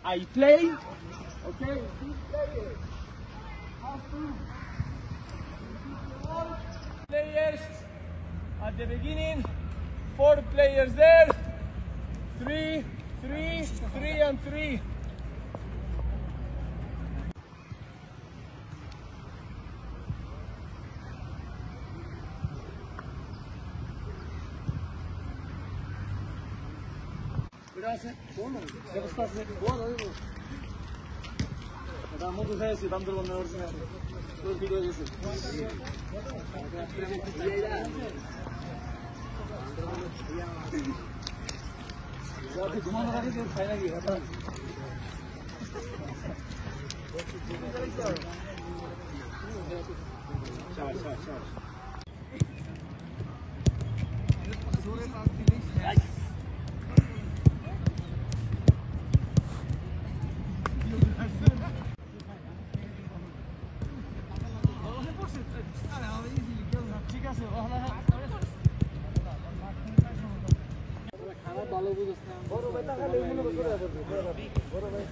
I play. Okay. Players at the beginning. 4 players there. 3, 3, 3, and 3. Gracias. ¿Cómo? ¿Qué estás haciendo? Estamos dos veces dando los mejores los videos de ese. Ya te tomamos la gente faena aquí, ¿verdad? Chao, chao, chao. ভালো বুঝছ না বড় বেটা খালি মনে করে বড় ভাই